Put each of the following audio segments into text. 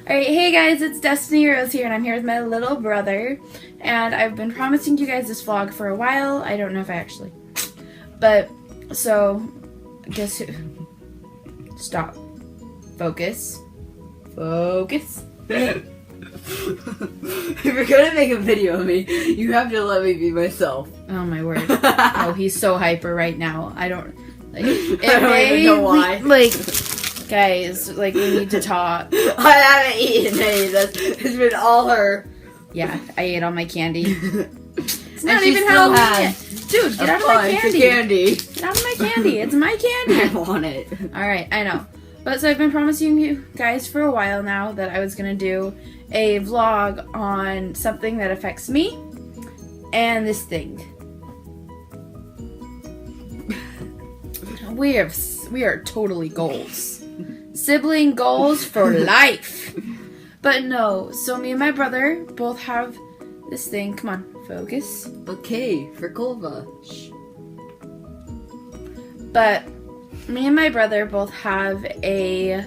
Alright, hey guys, it's Destiny Rose here, and I'm here with my little brother. And I've been promising you guys this vlog for a while. I don't know if I actually. But, so, guess who? Stop. Focus. Focus. If you're gonna make a video of me, you have to let me be myself. Oh my word. Oh, he's so hyper right now. I don't even know why. Guys, we need to talk. I haven't eaten any of this. It's been all her. Yeah, I ate all my candy. It's And not she even still Halloween. Dude, get out of my candy. Get out of my candy. It's my candy. I want it. Alright, I know. But so I've been promising you guys for a while now that I was going to do a vlog on something that affects me and this thing. We are totally goals. Sibling goals for life. But no, so me and my brother both have this thing. Come on, focus. Okay, for Kolva. But me and my brother both have a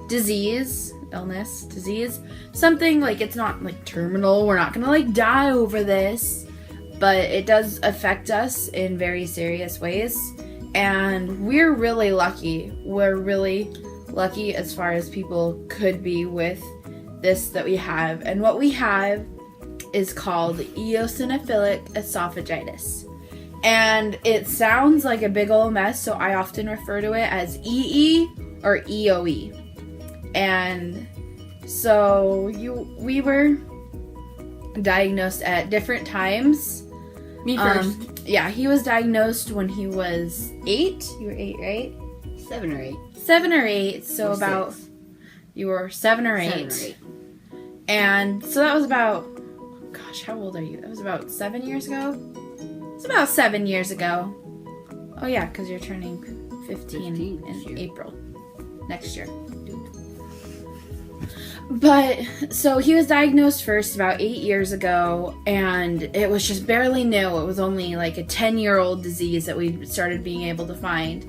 disease, something it's not terminal. We're not gonna die over this, but it does affect us in very serious ways. And we're really lucky. We're really lucky as far as people could be with this that we have. And what we have is called eosinophilic esophagitis. And it sounds like a big old mess, so I often refer to it as EE or EOE. And so we were diagnosed at different times. Me first. Yeah, he was diagnosed when he was 8. You were 8, right? 7 or 8. 7 or 8. So or about 6. You were 7 or 8. 7 or 8. And so that was about, gosh, how old are you? That was about 7 years ago? It's about 7 years ago. Oh yeah, because you're turning 15 in April next year. But, so he was diagnosed first about 8 years ago, and it was just barely new. It was only a 10-year-old disease that we started being able to find.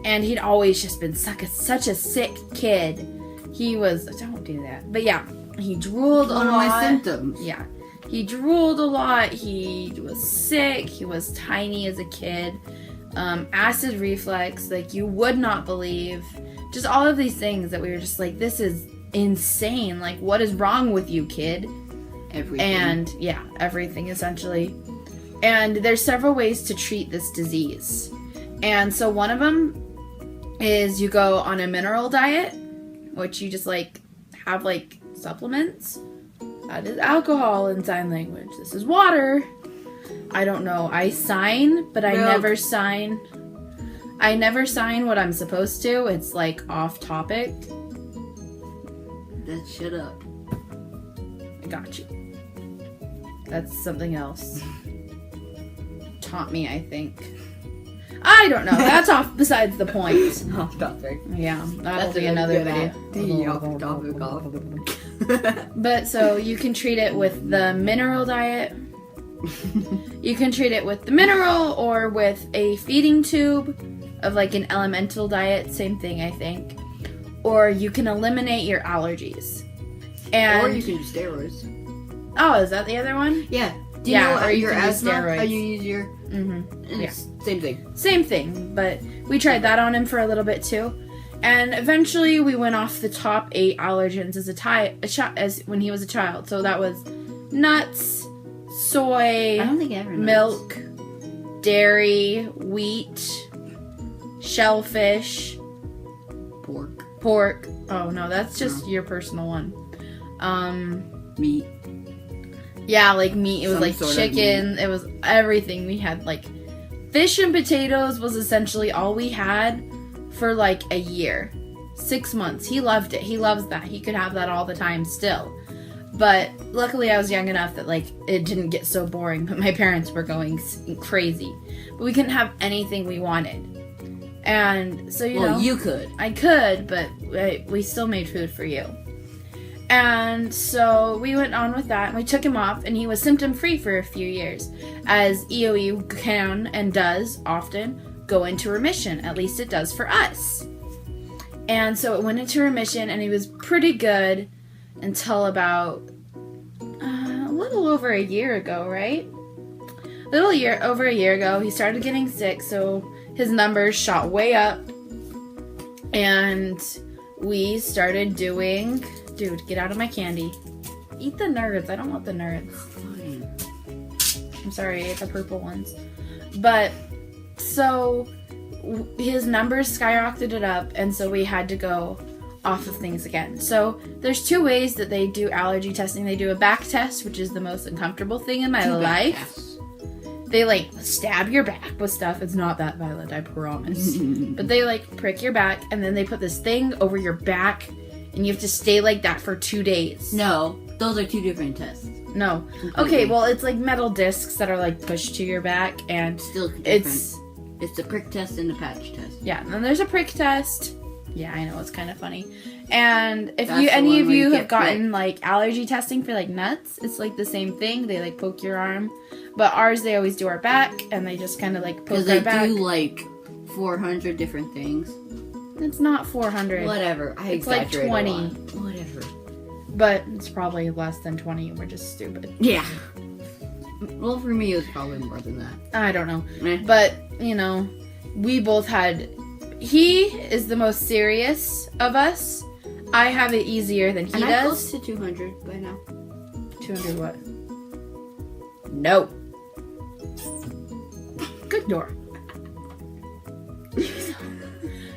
And he'd always just been such a sick kid. He was, don't do that. But yeah, he drooled a lot. One of my symptoms. Yeah. He drooled a lot. He was sick. He was tiny as a kid. Acid reflux, you would not believe. Just all of these things that we were just this is insane. What is wrong with you, kid? Everything. And yeah, everything essentially. And there's several ways to treat this disease. And so one of them is you go on a mineral diet, which you just have supplements. That is alcohol in sign language. This is water. I don't know. I sign, but I never sign. I never sign what I'm supposed to. It's off topic. Then shut up. I got you. That's something else. Taught me, I think. I don't know. That's off besides the point. Off topic. Yeah, that'll be another video. Off topic. But so you can treat it with the mineral diet. You can treat it with the mineral or with a feeding tube of an elemental diet. Same thing, I think. Or you can eliminate your allergies. And or you can do steroids. Oh, is that the other one? Yeah. Do you know or you your can asthma? use steroids. How you use your... Mm-hmm. Yeah. Same thing. Same thing, but we tried that on him for a little bit too. And eventually we went off the top 8 allergens as when he was a child. So that was nuts, soy, I don't think I ever milk, dairy, wheat, shellfish, pork. Oh no, that's just your personal one. Meat. Yeah, meat. It was Some sort chicken. It was everything. We had fish and potatoes was essentially all we had for a year. 6 months. He loved it. He loves that. He could have that all the time still. But luckily I was young enough that it didn't get so boring, but my parents were going crazy. But we couldn't have anything we wanted. And so, you know. You could. I could, but we still made food for you. And so we went on with that, and we took him off, and he was symptom-free for a few years, as EOE can and does often go into remission. At least it does for us. And so it went into remission, and he was pretty good. until about a little over a year ago, right? Over a year ago, he started getting sick, so his numbers shot way up, and we started doing... Dude, get out of my candy. Eat the nerds. I don't want the nerds. I'm sorry, I ate the purple ones. But, so, his numbers skyrocketed up, and so we had to go off of things again. So, there's two ways that they do allergy testing. They do a back test, which is the most uncomfortable thing in my life. They, like, stab your back with stuff. It's not that violent, I promise. But they, like, prick your back, and then they put this thing over your back, and you have to stay like that for 2 days. No, those are two different tests. No. Okay, well, it's like metal discs that are, like, pushed to your back, and Still different. It's the prick test and the patch test. Yeah, and then there's a prick test. Yeah, I know, it's kind of funny. And if That's any of you have gotten, pricked. like, allergy testing for, like, nuts, it's, like, the same thing. They, like, poke your arm. But ours, they always do our back, and they just kind of, like, poke our back. Because they do, like, 400 different things. It's not 400. Whatever. I It's like exaggerate 20. a lot. Whatever. But it's probably less than 20. We're just stupid. Yeah. Well, for me, it was probably more than that. I don't know. Meh. But, you know, we both had... He is the most serious of us. I have it easier than he and I'm does. close to 200 by now. 200 what? No. Good door.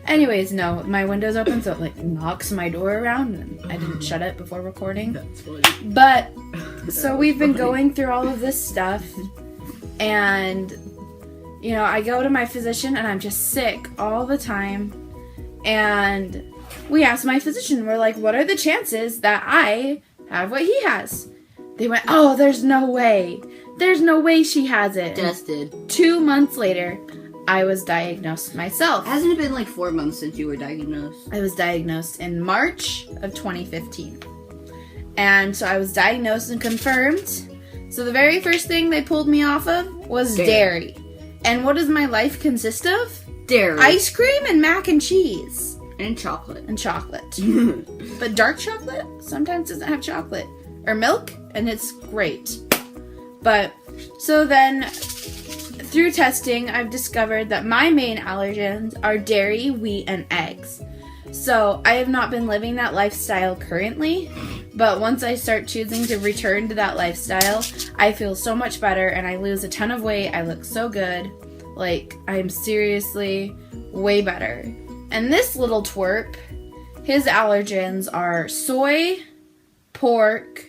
Anyways, no, my window's open, so it, like, knocks my door around, and I didn't shut it before recording. That's funny. But, so we've been going through all of this stuff, and, you know, I go to my physician, and I'm just sick all the time, and we asked my physician, we're like, what are the chances that I have what he has? They went, oh, there's no way. There's no way she has it. Tested. 2 months later, I was diagnosed myself. Hasn't it been like 4 months since you were diagnosed? I was diagnosed in March of 2015. And so I was diagnosed and confirmed. So the very first thing they pulled me off of was dairy. And what does my life consist of? Dairy. Ice cream and mac and cheese. And chocolate. And chocolate. But dark chocolate sometimes doesn't have chocolate. Or milk, and it's great. But, so then, through testing, I've discovered that my main allergens are dairy, wheat, and eggs. So, I have not been living that lifestyle currently, but once I start choosing to return to that lifestyle, I feel so much better, and I lose a ton of weight. I look so good. Like, I'm seriously way better. And this little twerp, his allergens are soy, pork,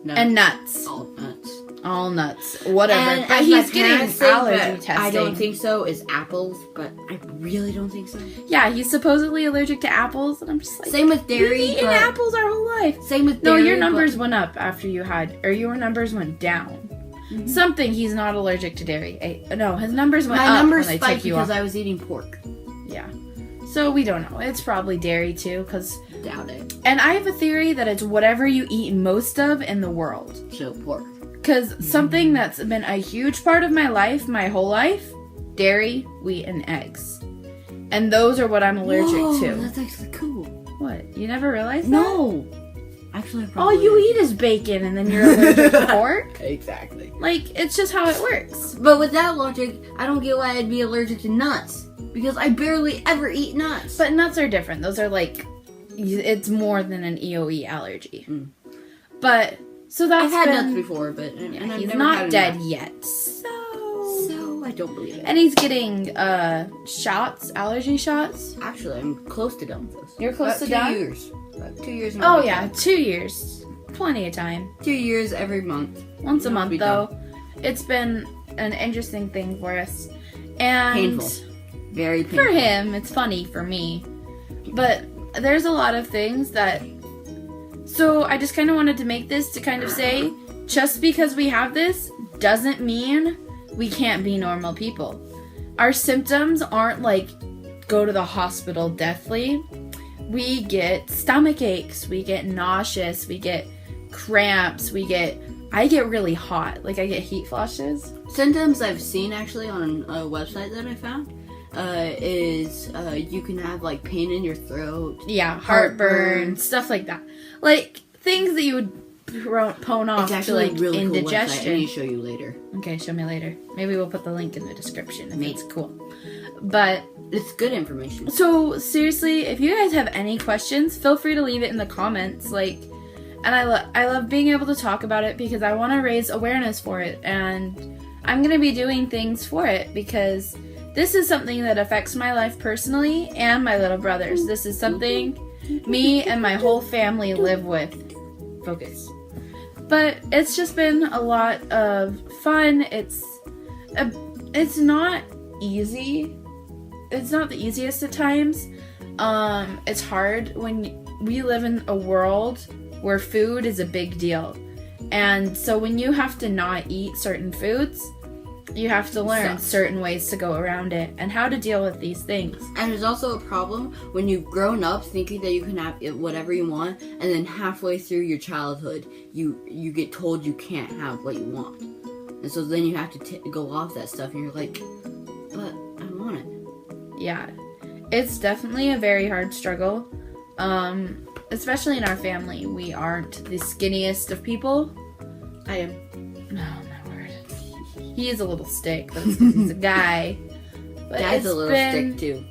Nuts. and nuts. All nuts. All nuts. Whatever. And but as he's my getting parents say, allergy but testing. I don't think so, is apples, but I really don't think so. Yeah, he's supposedly allergic to apples, and I'm just like... Same with dairy, We've eaten but... apples our whole life. Same with No, dairy, your numbers but... went up after you had... Or your numbers went down. Mm-hmm. Something, he's not allergic to dairy. No, his numbers went up My numbers when they spiked took you because off. I was eating pork. Yeah. So we don't know. It's probably dairy, too, because... Doubt it. And I have a theory that it's whatever you eat most of in the world. So, pork. Because something that's been a huge part of my life, my whole life, dairy, wheat, and eggs. And those are what I'm allergic to. That's actually cool. What? You never realized that? No! Actually, I All probably... you eat is bacon and then you're allergic to pork? Exactly. Like, it's just how it works. But with that logic, I don't get why I'd be allergic to nuts. Because I barely ever eat nuts. But nuts are different. Those are like, it's more than an EOE allergy. Mm. But, so that's I've had been, nuts before, but and I've he's never not had a dead nut. yet. So, I don't believe it. And he's getting, shots, allergy shots. Actually, I'm close to done with this. You're close to About done? 2 years. About 2 years. and Oh I'll be yeah, done. 2 years. Plenty of time. 2 years every month. Once a I'll month, be though. done. It's been an interesting thing for us. And Painful. Very painful. for him, it's funny for me. But there's a lot of things that... So I just kind of wanted to make this to kind of say, just because we have this doesn't mean we can't be normal people. Our symptoms aren't like go to the hospital deathly. We get stomach aches, we get nauseous, we get cramps, I get really hot. Like, I get heat flashes. Symptoms I've seen actually on a website that I found. is you can have like pain in your throat. Yeah, heartburn, stuff like that. Like things that you would pwn off It's to actually like a really cool website. I indigestion. need to show you later. Okay, show me later. Maybe we'll put the link in the description if it's cool. But it's good information. So seriously, if you guys have any questions, feel free to leave it in the comments. Like, and I love being able to talk about it because I want to raise awareness for it, and I'm gonna be doing things for it because this is something that affects my life personally and my little brothers. This is something me and my whole family live with. Focus. But it's just been a lot of fun. It's not easy. It's not the easiest at times. It's hard when we live in a world where food is a big deal. And so when you have to not eat certain foods, you have to learn certain ways to go around it and how to deal with these things. And there's also a problem when you've grown up thinking that you can have whatever you want, and then halfway through your childhood, you get told you can't have what you want. And so then you have to go off that stuff, and you're like, but I want it. Yeah, it's definitely a very hard struggle. Especially in our family, we aren't the skinniest of people. I am. Oh my word. He is a little stick, but it's 'cause he's a guy. But Dad's a little stick too.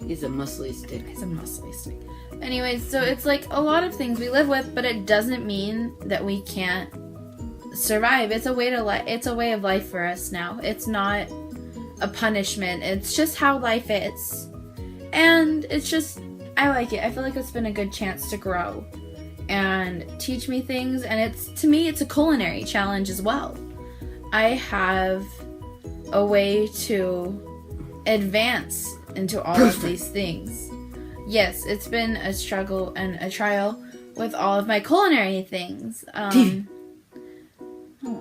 He's a muscly stick. He's a muscly stick. Anyways, so it's like a lot of things we live with, but it doesn't mean that we can't survive. It's a way to it's a way of life for us now. It's not a punishment. It's just how life is. And it's just, I like it. I feel like it's been a good chance to grow and teach me things, and to me it's a culinary challenge as well. I have a way to advance into all of these things. Yes, it's been a struggle and a trial with all of my culinary things. Oh,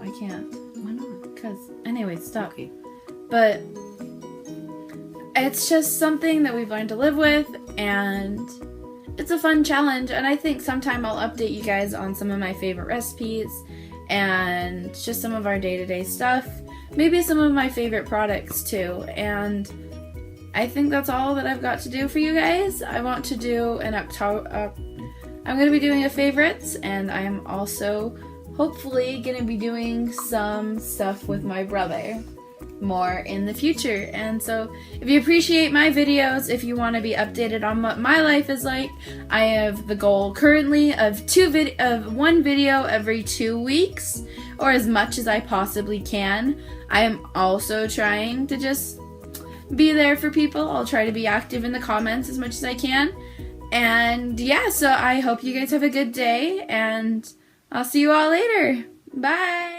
I can't. Why not? Because, anyway, stop. Okay. But it's just something that we've learned to live with, and it's a fun challenge. And I think sometime I'll update you guys on some of my favorite recipes and just some of our day-to-day stuff. Maybe some of my favorite products too. And I think that's all that I've got to do for you guys. I want to do an October. I'm going to be doing a favorites, and I'm also hopefully going to be doing some stuff with my brother more in the future. And so if you appreciate my videos, if you want to be updated on what my life is like, I have the goal currently of one video every 2 weeks, or as much as I possibly can. I am also trying to just be there for people. I'll try to be active in the comments as much as I can. And yeah, so I hope you guys have a good day, and I'll see you all later. Bye!